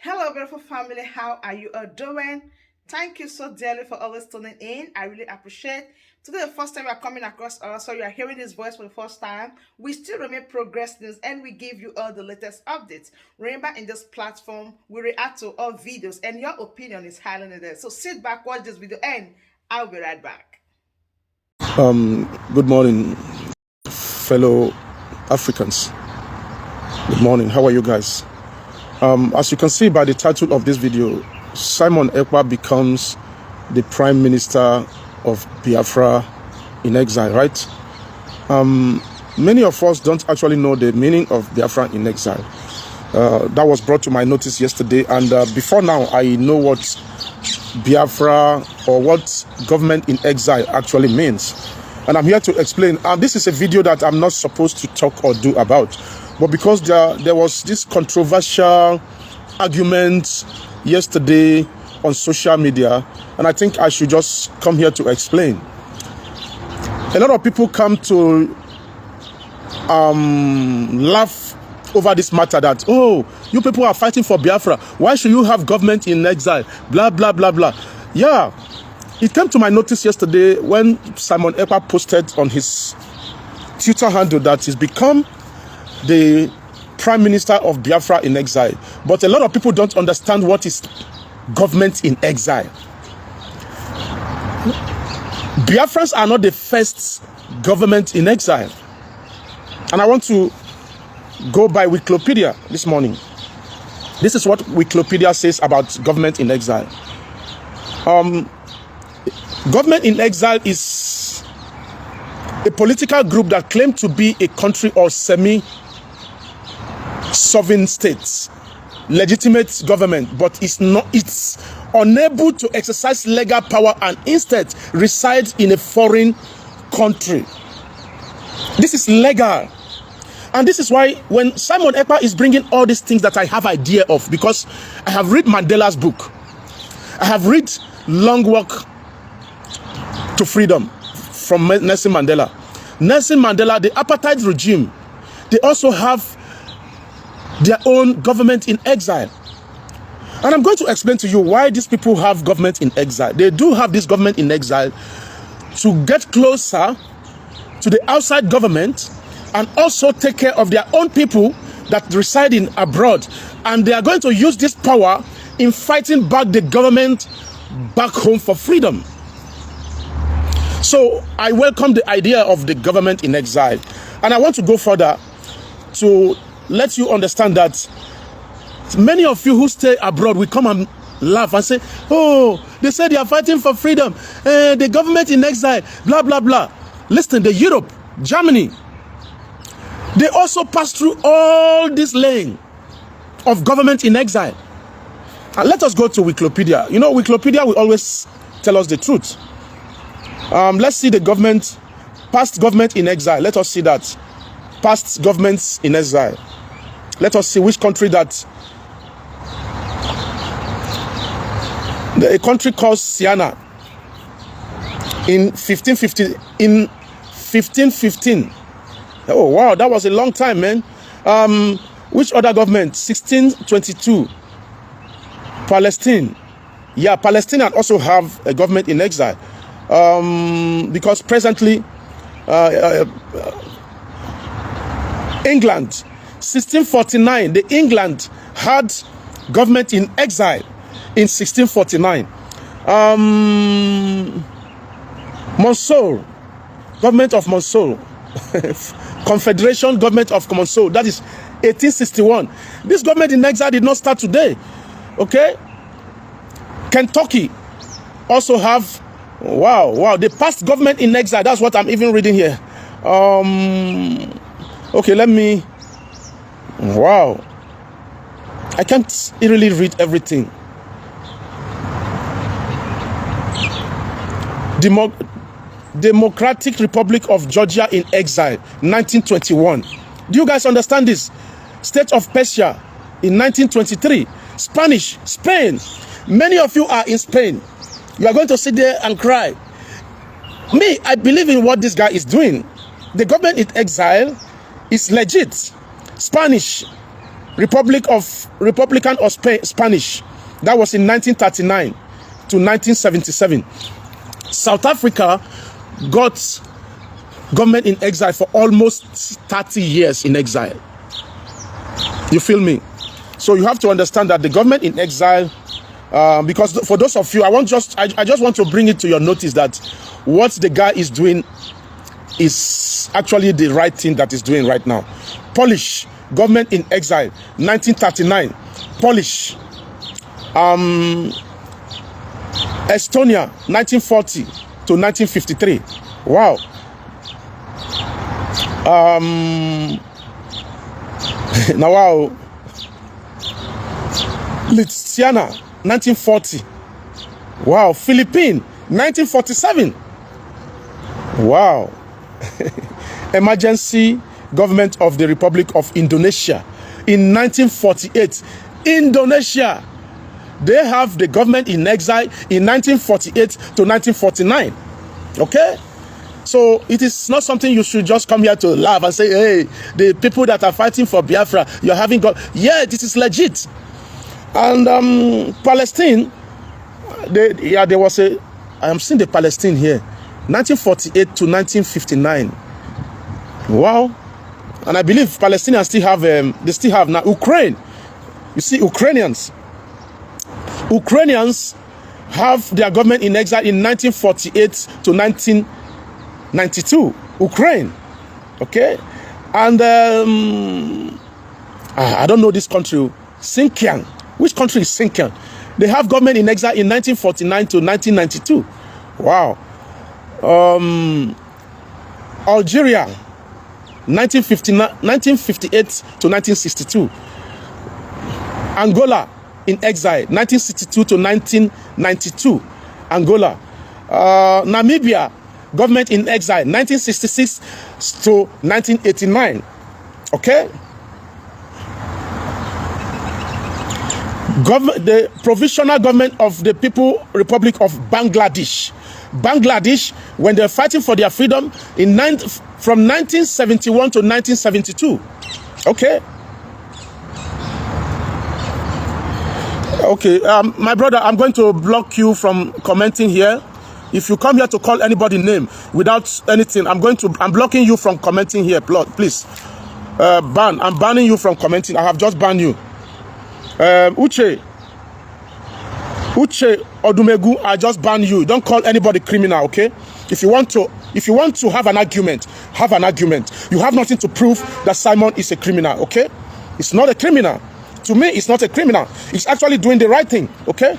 Hello, beautiful family. How are you all doing? Thank you so dearly for always tuning in. I really appreciate. Today, the first time you are coming across us, so you are hearing this voice for the first time. We still remain Progress News and we give you all the latest updates. Remember, in this platform, we react to all videos and your opinion is highly needed. So sit back, watch this video, and I'll be right back. Good morning, fellow Africans. Good morning. How are you guys? As you can see by the title of this video, Simon Ekpa becomes the Prime Minister of Biafra in exile, right? Many of us don't actually know the meaning of Biafra in exile. That was brought to my notice yesterday, and before now, I know what Biafra or what government in exile actually means. And I'm here to explain. This is a video that I'm not supposed to talk or do about. But because there was this controversial argument yesterday on social media, and I think I should just come here to explain. A lot of people come to laugh over this matter that, oh, you people are fighting for Biafra. Why should you have government in exile? Blah, blah, blah, blah. Yeah, it came to my notice yesterday when Simon Ekpa posted on his Twitter handle that he's become the Prime Minister of Biafra in exile. But a lot of people don't understand what is government in exile. Biafrans are not the first government in exile. And I want to go by Wikipedia this morning. This is what Wikipedia says about government in exile. Government in exile is a political group that claims to be a country or semi-sovereign states, legitimate government, but it's unable to exercise legal power and instead resides in a foreign country. This is legal. And this is why when Simon Ekpa is bringing all these things that I have idea of, because I have read Mandela's book, I have read Long Walk to Freedom from Nelson Mandela. Nelson Mandela, the apartheid regime, they also have their own government in exile. And I'm going to explain to you why these people have government in exile. They do have this government in exile to get closer to the outside government and also take care of their own people that reside in abroad. And they are going to use this power in fighting back the government back home for freedom. So I welcome the idea of the government in exile. And I want to go further to let you understand that many of you who stay abroad will come and laugh and say, oh, they say they are fighting for freedom. The government in exile, blah, blah, blah. Listen, the Europe, Germany, they also pass through all this lane of government in exile. And let us go to Wikipedia. You know, Wikipedia will always tell us the truth. Let's see the government, past government in exile. Let us see that. Past governments in exile. Let us see which country that. A country called Siena in 1515. Oh, wow, that was a long time, man. Which other government? 1622. Palestine. Yeah, Palestinians also have a government in exile. Because presently, England, 1649, the England had government in exile in 1649. Mosul, government of Mosul. Confederation government of Mosul, that is 1861. This government in exile did not start today. Okay, Kentucky also have, wow, the past government in exile. That's what I'm even reading here. Okay, let me, wow, I can't really read everything. Democratic Republic of Georgia in exile, 1921. Do you guys understand this? State of Persia in 1923. Spanish, Spain. Many of you are in Spain. You are going to sit there and cry. Me, I believe in what this guy is doing. The government in exile is legit. Spanish, Republican of Spanish. That was in 1939 to 1977. South Africa got government in exile for almost 30 years in exile. You feel me? So you have to understand that the government in exile, because for those of you, I just want to bring it to your notice that what the guy is doing is actually the right thing that he's doing right now. Polish government in exile, 1939. Polish. Estonia, 1940 to 1953. Wow. Now, wow. Lithuania, 1940. Wow. Philippines, 1947. Wow. Emergency government of the Republic of Indonesia in 1948. Indonesia, they have the government in exile in 1948 to 1949. Okay? So it is not something you should just come here to laugh and say, hey, the people that are fighting for Biafra, you're having God. Yeah, this is legit. And Palestine, there was I am seeing the Palestine here, 1948 to 1959. Wow. And I believe Palestinians still have, they still have now Ukraine. You see, Ukrainians have their government in exile in 1948 to 1992. Ukraine. Okay? And I don't know this country. Sinkiang. Which country is Sinkiang? They have government in exile in 1949 to 1992. Wow. Algeria, 1958 to 1962. Angola in exile, 1962 to 1992. Angola. Namibia, government in exile, 1966 to 1989. Okay? The provisional government of the People Republic of Bangladesh. Bangladesh, when they're fighting for their freedom from 1971 to 1972. Okay? Okay, my brother, I'm going to block you from commenting here. If you come here to call anybody name without anything, I'm blocking you from commenting here, please. I'm banning you from commenting. I have just banned you. Uche Odumegu, I just ban you. Don't call anybody criminal, okay? If you want to have an argument, have an argument. You have nothing to prove that Simon is a criminal, okay? It's not a criminal. To me, it's not a criminal. It's actually doing the right thing, okay?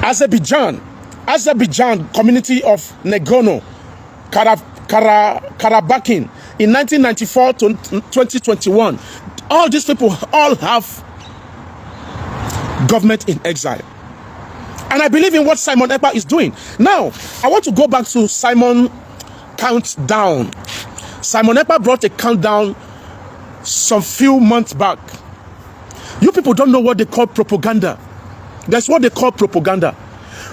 Azerbaijan community of Nagorno Karabakh in 1994 to 2021. All these people all have government in exile. And I believe in what Simon Ekpa is doing. Now, I want to go back to Simon countdown. Simon Ekpa brought a countdown some few months back. You people don't know what they call propaganda. That's what they call propaganda.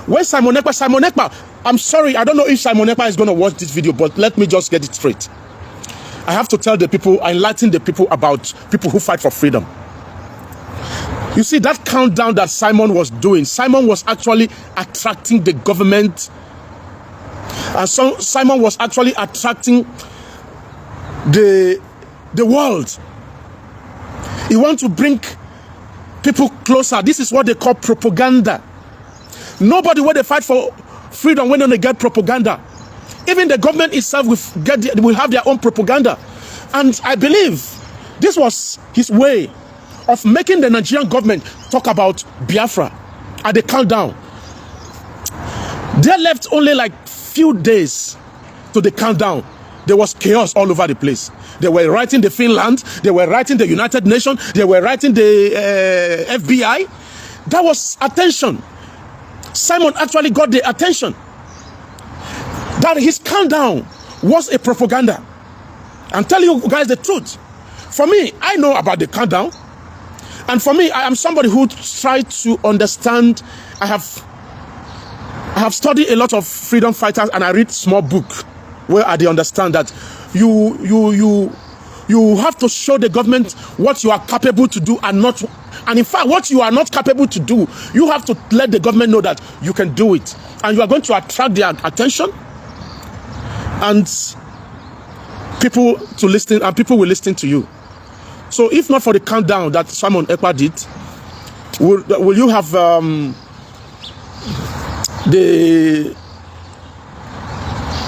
When Simon Ekpa, I'm sorry, I don't know if Simon Ekpa is going to watch this video, but let me just get it straight. I have to tell the people, enlighten the people about people who fight for freedom. You see, that countdown that Simon was doing, Simon was actually attracting the government. And so Simon was actually attracting the world. He wants to bring people closer. This is what they call propaganda. Nobody when they fight for freedom, when they get propaganda. Even the government itself will have their own propaganda. And I believe this was his way of making the Nigerian government talk about Biafra at the countdown. They left only like few days to the countdown. There was chaos all over the place. They were writing the Finland, they were writing the United Nations, they were writing the FBI. That was attention. Simon actually got the attention. That his countdown was a propaganda. I'm telling you guys the truth. For me, I know about the countdown. And for me, I am somebody who tried to understand. I have studied a lot of freedom fighters, and I read small book where they understand that you You have to show the government what you are capable to do and not, and in fact, what you are not capable to do, you have to let the government know that you can do it. And you are going to attract their attention and people to listen, and people will listen to you. So if not for the countdown that Simon Ekpa did, will you have the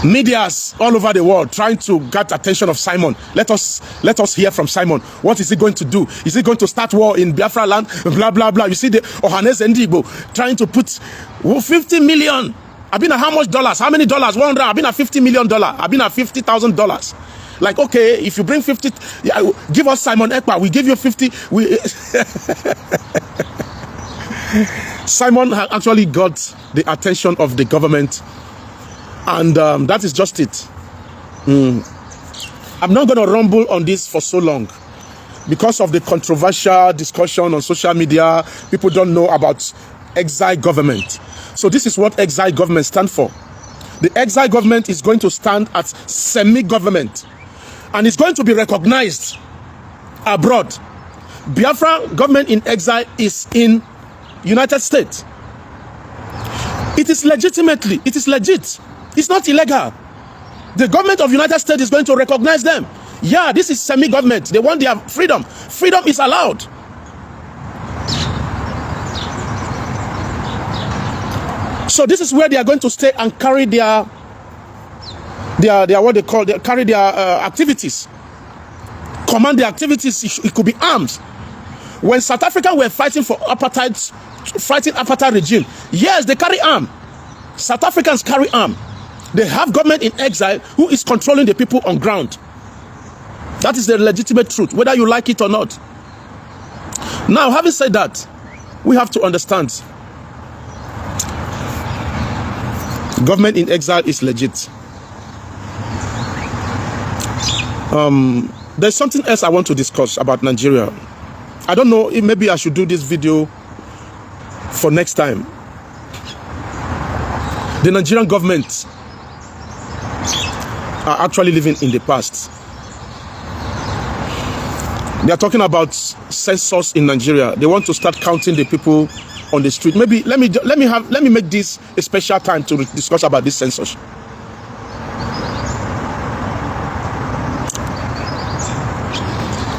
medias all over the world trying to get attention of Simon? Let us hear from Simon. What is he going to do? Is he going to start war in Biafra land? Blah blah blah. You see the Ohanes Ndigbo trying to put 50 million. I've been at how much dollars? How many dollars? 100. I've been at $50 million. I've been at $50,000. Like, okay, if you bring 50, give us Simon Ekpa. We give you 50. Simon actually got the attention of the government, and that is just it. I'm not going to rumble on this for so long because of the controversial discussion on social media. People don't know about Exile government. So this is what Exile government stands for. The Exile government is going to stand as semi-government, and it's going to be recognized abroad. Biafra government in exile is in United States. It is legitimately, it is legit. It's not illegal. The government of United States is going to recognize them. Yeah, this is semi-government. They want their freedom. Freedom is allowed. So this is where they are going to stay and carry their what they call, carry their activities, command their activities. It could be arms. When South Africa were fighting for apartheid, fighting apartheid regime, yes, they carry arm. South Africans carry arm. They have government in exile who is controlling the people on ground. That is the legitimate truth, whether you like it or not. Now, having said that, we have to understand government in exile is legit. There's something else I want to discuss about Nigeria. I don't know if maybe I should do this video for next time. The Nigerian government are actually living in the past. They are talking about census in Nigeria. They want to start counting the people on the street. Maybe let me make this a special time to discuss about this census.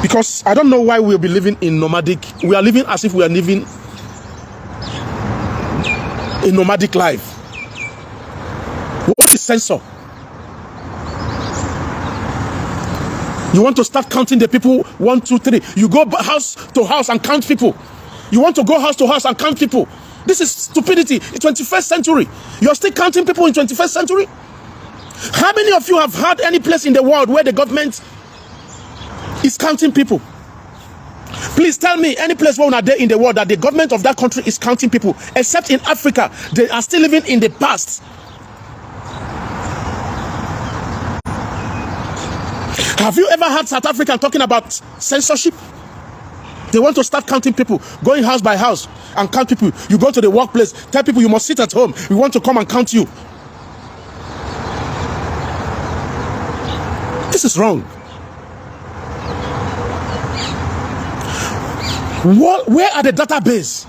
Because I don't know why we'll be living in nomadic. We are living as if we are living a nomadic life. What is census? You want to start counting the people, 1, 2, 3. You go house to house and count people. You want to go house to house and count people. This is stupidity. In 21st century. You're still counting people in 21st century? How many of you have had any place in the world where the government is counting people? Please tell me any place where there in the world that the government of that country is counting people, except in Africa. They are still living in the past. Have you ever heard South Africa talking about censorship? They want to start counting people, going house by house and count people. You go to the workplace, tell people you must sit at home. We want to come and count you. This is wrong. Where are the database?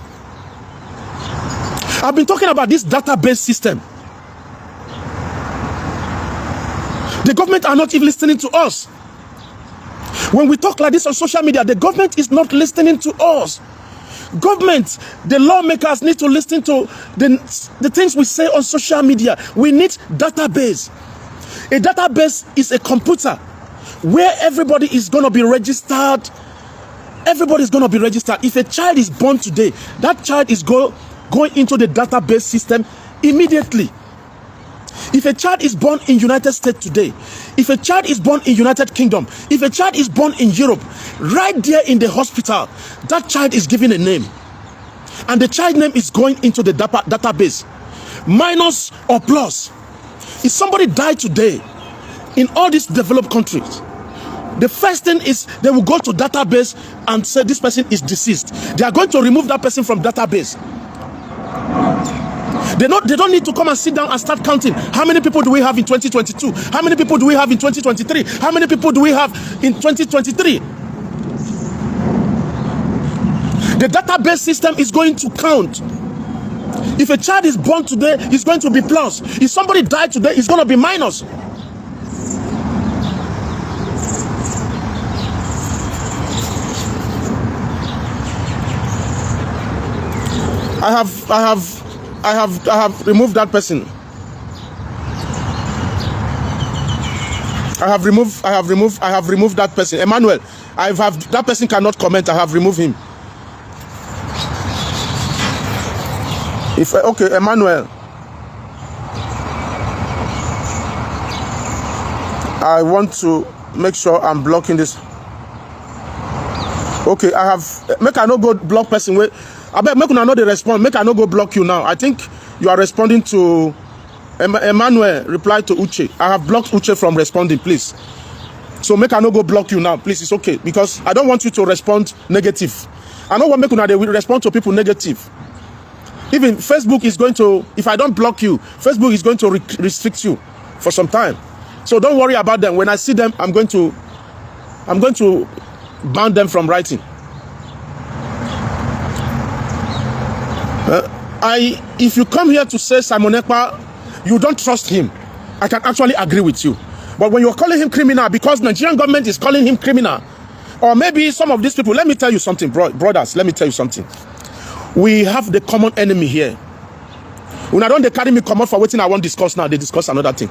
I've been talking about this database system. The government are not even listening to us. When we talk like this on social media, the government is not listening to us. Government, the lawmakers need to listen to the things we say on social media. We need database. A database is a computer where everybody is going to be registered. Everybody is going to be registered. If a child is born today, that child is going into the database system immediately. If a child is born in United States today, if a child is born in United Kingdom, if a child is born in Europe, right there in the hospital, that child is given a name. And the child name is going into the database. Minus or plus. If somebody died today in all these developed countries, the first thing is they will go to database and say this person is deceased. They are going to remove that person from database. They don't need to come and sit down and start counting. How many people do we have in 2022? How many people do we have in 2023? How many people do we have in 2023? The database system is going to count. If a child is born today, it's going to be plus. If somebody died today, it's going to be minus. I have removed that person. I have removed that person. Emmanuel, that person cannot comment. I have removed him. Okay, Emmanuel, I want to make sure I'm blocking this. Okay, make I not go block person. I bet make una know the respond. Make I not go block you now. I think you are responding to Emmanuel. Reply to Uche. I have blocked Uche from responding, please. So make I not go block you now, please. It's okay because I don't want you to respond negative. I don't want make una they will respond to people negative. Even Facebook is going to, if I don't block you, Facebook is going to restrict you for some time. So don't worry about them. When I see them, I'm going to ban them from writing. If you come here to say Simon Ekpa, you don't trust him, I can actually agree with you. But when you're calling him criminal because Nigerian government is calling him criminal, or maybe some of these people, let me tell you something, brothers, let me tell you something. We have the common enemy here. When I don't they carry me come out for waiting, I won't discuss now. They discuss another thing.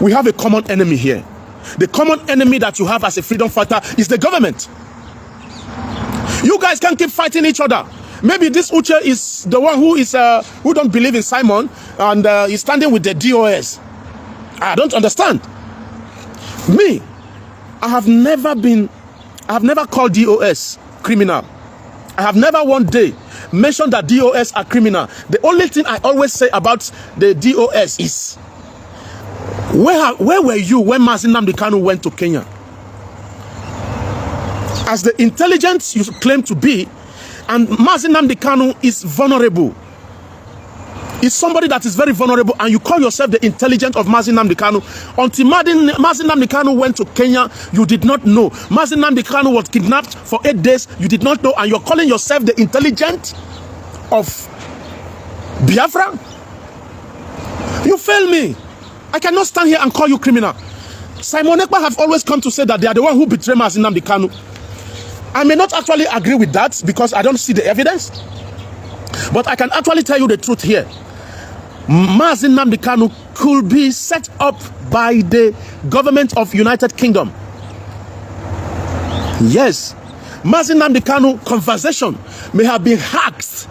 We have a common enemy here. The common enemy that you have as a freedom fighter is the government. You guys can't keep fighting each other. Maybe this Uche is the one who don't believe in Simon and is standing with the DOS. I don't understand. Me, I have never called DOS criminal. I have never one day mentioned that DOS are criminal. The only thing I always say about the DOS is, where were you when Mazi Nnamdi Kanu went to Kenya? As the intelligence you claim to be, and Mazi Nnamdi Kanu is vulnerable. Is somebody that is very vulnerable, and you call yourself the intelligent of Mazi Nnamdi Kanu. Until Mazi Nnamdi Kanu went to Kenya, you did not know. Mazi Nnamdi Kanu was kidnapped for 8 days, you did not know, and you're calling yourself the intelligent of Biafra? You fail me. I cannot stand here and call you criminal. Simon Ekpa have always come to say that they are the one who betrayed Mazi Nnamdi Kanu. I may not actually agree with that because I don't see the evidence, but I can actually tell you the truth here. Mazi Nnamdi Kanu could be set up by the government of United Kingdom. Yes, Mazi Nnamdi Kanu conversation may have been hacked.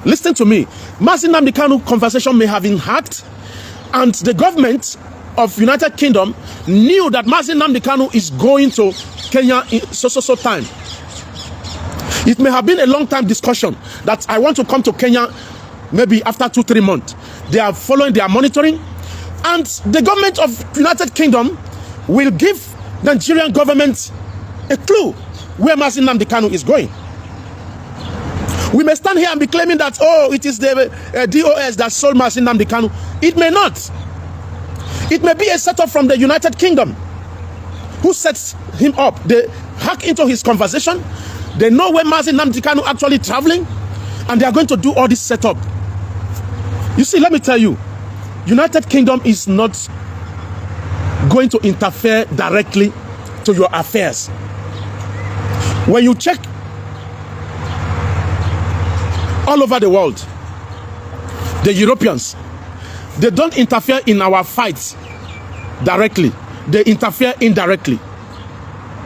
Listen to me. Mazi Nnamdi Kanu conversation may have been hacked, and the government of United Kingdom knew that Mazi Nnamdi Kanu is going to Kenya in so time. It may have been a long time discussion that I want to come to Kenya maybe after 2-3 months. They are following, they are monitoring, and the government of United Kingdom will give Nigerian government a clue where Mazi Nnamdi Kanu is going. We may stand here and be claiming that, oh, it is the DOS that sold Mazi Nnamdi Kanu. It may not. It may be a setup from the United Kingdom who sets him up. They hack into his conversation. They know where Mazi Nnamdi Kanu actually traveling, and they are going to do all this setup. You see, let me tell you, United Kingdom is not going to interfere directly to your affairs. When you check all over the world, the Europeans, they don't interfere in our fights directly. They interfere indirectly.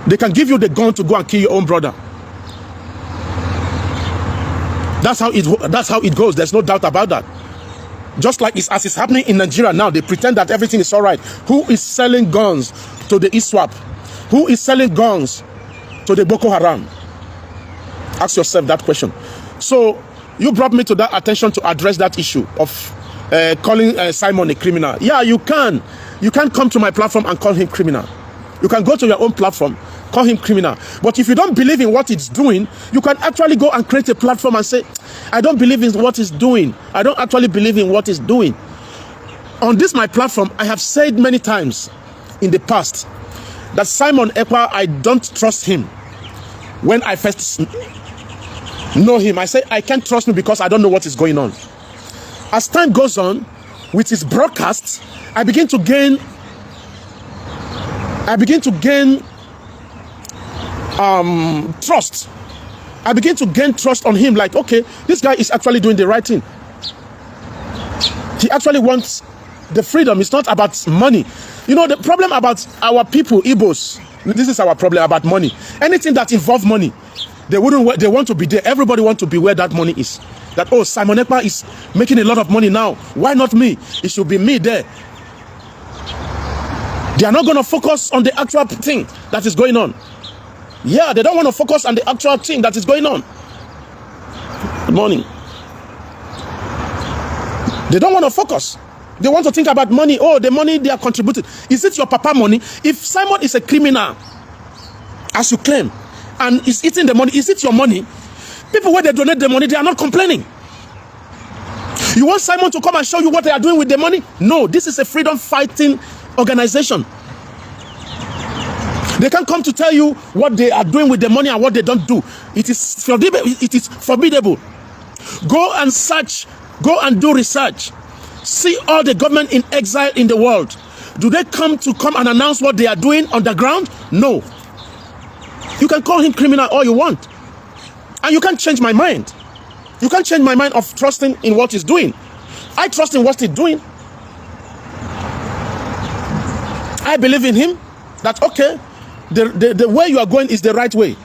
They can give you the gun to go and kill your own brother. That's how it goes. There's no doubt about that. Just like as it's happening in Nigeria now, they pretend that everything is all right. Who is selling guns to the ISWAP? Who is selling guns to the Boko Haram? Ask yourself that question. So you brought me to that attention to address that issue of calling Simon a criminal. Yeah, you can. You can come to my platform and call him criminal. You can go to your own platform call him criminal. But if you don't believe in what it's doing, you can actually go and create a platform and say, I don't believe in what it's doing. I don't actually believe in what it's doing. On this, my platform, I have said many times in the past that Simon Ekpa, I don't trust him. When I first know him, I say, I can't trust him because I don't know what is going on. As time goes on, with his broadcasts, I begin to gain trust. I begin to gain trust on him, like, okay, this guy is actually doing the right thing. He actually wants the freedom. It's not about money. You know, the problem about our people, Igbos, this is our problem about money. Anything that involves money, they want to be there. Everybody wants to be where that money is. That, oh, Simon Ekpa is making a lot of money now. Why not me? It should be me there. They are not going to focus on the actual thing that is going on. Yeah, they don't want to focus on the actual thing that is going on. Good morning. They don't want to focus. They want to think about money. Oh, the money they are contributing. Is it your papa money? If Simon is a criminal, as you claim, and is eating the money, is it your money? People, when they donate the money, they are not complaining. You want Simon to come and show you what they are doing with the money? No, this is a freedom fighting organization. They can't come to tell you what they are doing with the money and what they don't do. It is forbiddable. Go and search. Go and do research. See all the government in exile in the world. Do they come and announce what they are doing on the ground? No. You can call him criminal all you want. And you can't change my mind. You can't change my mind of trusting in what he's doing. I trust in what he's doing. I believe in him that, okay, the way you are going is the right way.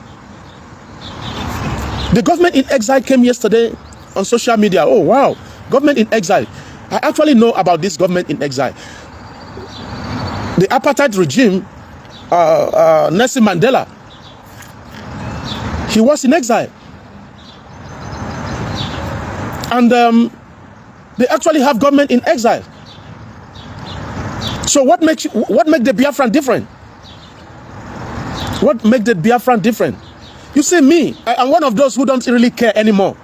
The government in exile came yesterday on social media. Oh, wow. Government in exile. I actually know about this government in exile. The apartheid regime, Nelson Mandela, he was in exile. And they actually have government in exile. So what makes the Biafran different? What makes the Biafran different? You see, me, I'm one of those who don't really care anymore.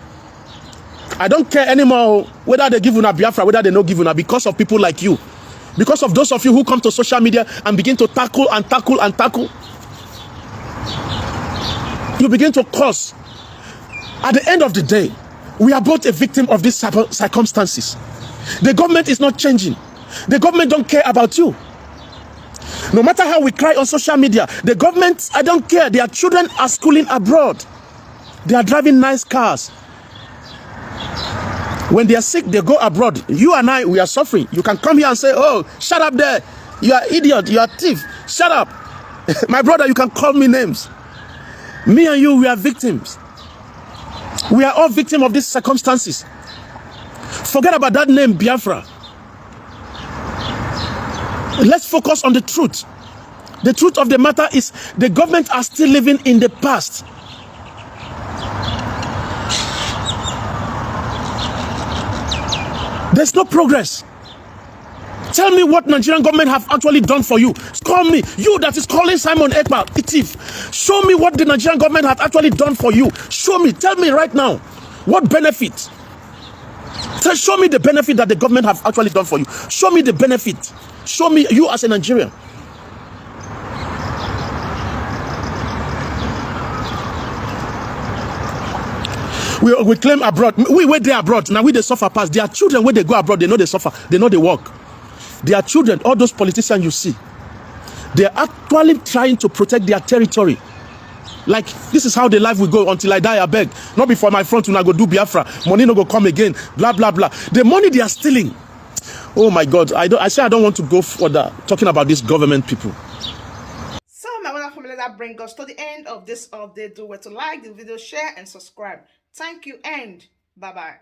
I don't care anymore whether they give una Biafra, whether they don't give una, because of people like you. Because of those of you who come to social media and begin to tackle and tackle and tackle. You begin to cause. At the end of the day, we are both a victim of these circumstances. The government is not changing. The government don't care about you. No matter how we cry on social media, the government, I don't care. Their children are schooling abroad. They are driving nice cars. When they are sick, they go abroad. You and I, we are suffering. You can come here and say, oh, shut up there. You are idiot. You are thief. Shut up. My brother, you can call me names. Me and you, we are victims. We are all victims of these circumstances. Forget about that name, Biafra. Let's focus on the truth. The truth of the matter is the government are still living in the past. There's no progress. Tell me what Nigerian government have actually done for you. Call me. You that is calling Simon Ekpa a thief. Show me what the Nigerian government have actually done for you. Show me. Tell me right now. What benefit? Show me the benefit that the government have actually done for you. Show me the benefit. Show me you as a Nigerian. We claim abroad. We were there abroad. Now we they suffer past. Their children, when they go abroad, they know they suffer. They know they work. Their children, all those politicians you see, they're actually trying to protect their territory. Like, this is how the life will go until I die, I beg. Not before my front when I go do Biafra. Money no go come again. Blah, blah, blah. The money they are stealing. Oh my God. I say I don't want to go further talking about these government people. So my wonderful family, that brings us to the end of this update. Do well to like the video, share, and subscribe. Thank you and bye-bye.